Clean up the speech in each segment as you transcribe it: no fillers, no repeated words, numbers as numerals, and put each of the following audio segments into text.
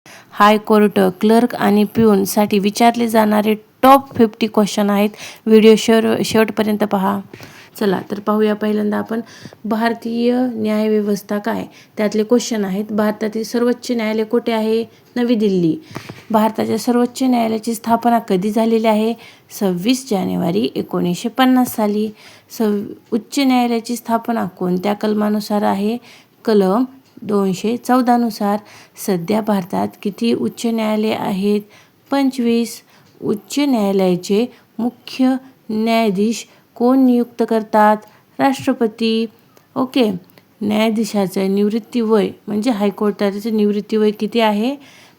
High court clerk आणि प्यूनसाठी विचारले जाणारे टॉप 50 क्वेश्चन आहेत. व्हिडिओ शेवटपर्यंत पहा. चला तर पाहूया. पहिल्यांदा आपण भारतीय न्यायव्यवस्था काय, त्यातले क्वेश्चन आहेत. भारतातील सर्वोच्च न्यायालय कुठे आहे? नवी दिल्ली. भारताच्या सर्वोच्च न्यायालयाची स्थापना कधी झालेली आहे? 26 जानेवारी 1950 साली. उच्च न्यायालयाची स्थापना कोणत्या कलमानुसार आहे? कलम 214 नुसार. सध्या भारतात किती उच्च न्यायालये आहेत? 25. उच्च न्यायालयाचे मुख्य न्यायाधीश कोण नियुक्त करतात? राष्ट्रपती. ओके. न्यायाधीशाचं निवृत्ती वय म्हणजे हायकोर्टाचं निवृत्ती वय किती आहे?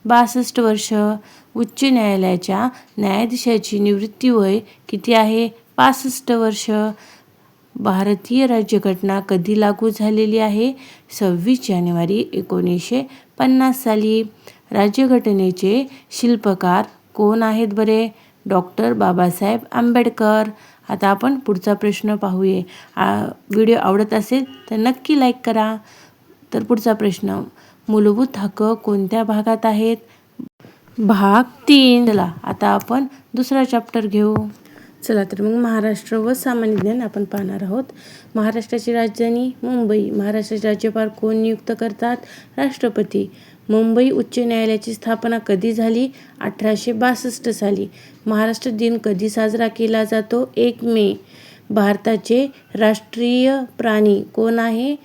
62 वर्ष. उच्च न्यायालयाच्या न्यायाधीशाची निवृत्ती वय किती आहे? 65 वर्ष. भारतीय राज्यघटना कधी लागू झालेली आहे? 26 जानेवारी 1950 साली. राज्यघटनेचे शिल्पकार कोण आहेत बरे? डॉक्टर बाबासाहेब आंबेडकर. आता आपण पुढचा प्रश्न पाहूया. व्हिडिओ आवडत असेल तर नक्की लाईक करा. तर पुढचा प्रश्न, मूलभूत हक्क कोणत्या भागात आहेत? भाग 3. चला आता आपण दुसरा चॅप्टर घेऊ. चला तर मग महाराष्ट्र व सामान्य ज्ञान आपण पाहणार आहोत. महाराष्ट्राची राजधानी मुंबई. महाराष्ट्राचे राज्यपाल कोण नियुक्त करतात? राष्ट्रपती. मुंबई उच्च न्यायालयाची स्थापना कधी झाली? 1862 साली. महाराष्ट्र दिन कधी साजरा केला जातो? 1 मे. भारताचे राष्ट्रीय प्राणी कोण आहे?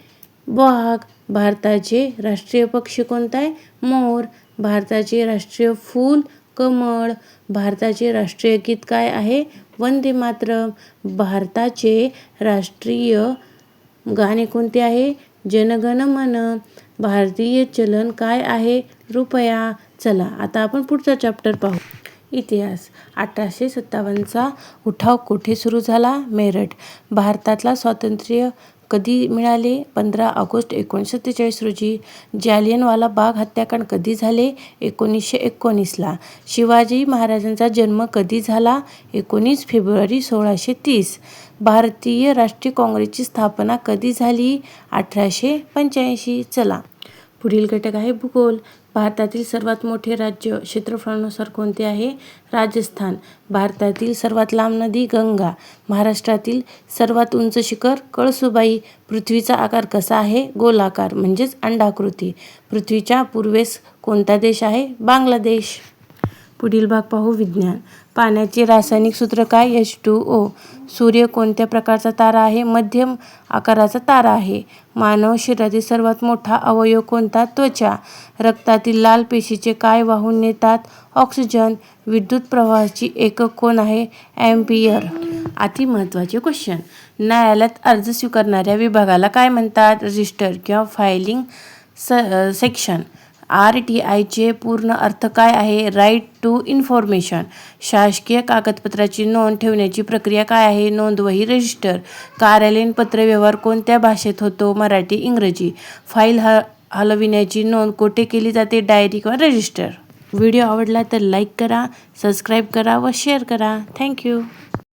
वाघ. भारताचे राष्ट्रीय पक्षी कोणता आहे? मोर. भारताचे राष्ट्रीय फूल कमळ. भारताचे राष्ट्रीय गीत काय आहे? वंदे मातरम. भारताचे राष्ट्रीय गाणे कोणते आहे? जनगण मन. भारतीय चलन काय आहे? रुपया. चला आता आपण पुढचा चॅप्टर पाहू. इतिहास. 1857चा उठाव कुठे सुरू झाला? मेरठ. भारताला स्वातंत्र्य कधी मिळाले? 15 ऑगस्ट 1947 रोजी. जालियनवाला बाग हत्याकांड कधी झाले? 1919 ला. शिवाजी महाराजांचा जन्म कधी झाला? 19 फेब्रुवारी 1630. भारतीय राष्ट्रीय काँग्रेसची स्थापना कधी झाली? 1885. चला पुढील घटक आहे भूगोल. भारतातील सर्वात मोठे राज्य क्षेत्रफळानुसार कोणते आहे? राजस्थान. भारतातील सर्वात लांब नदी गंगा. महाराष्ट्रातील सर्वात उंच शिखर कळसुबाई. पृथ्वीचा आकार कसा आहे? गोलाकार म्हणजेच अंडाकृती. पृथ्वीच्या पूर्वेस कोणता देश आहे? बांगलादेश. पुढील भाग पाहू. विज्ञान. पाण्याचे रासायनिक सूत्र काय? H2O. सूर्य कोणत्या प्रकारचा तारा आहे? मध्यम आकाराचा तारा आहे. मानव शरीरातील सर्वात मोठा अवयव कोणता? त्वचा. रक्तातील लाल पेशीचे काय वाहून नेतात? ऑक्सिजन. विद्युत प्रवाहाची एकक कोण आहे? अँपिअर. अति महत्त्वाचे क्वेश्चन. न्यायालयात अर्ज स्वीकारणाऱ्या विभागाला काय म्हणतात? रजिस्टर किंवा फायलिंग सेक्शन. RTIचे पूर्ण अर्थ काय आहे? Right to information. शासकीय कागदपत्राची नोंद ठेवण्याची प्रक्रिया काय आहे? नोंदवही रजिस्टर. कार्यालयीन पत्रव्यवहार कोणत्या भाषेत होतो? मराठी, इंग्रजी. फाईल हलविण्याची नोंद कुठे केली जाते? डायरी किंवा रजिस्टर. व्हिडिओ आवडला तर लाईक करा, सबस्क्राईब करा व शेअर करा. थँक्यू.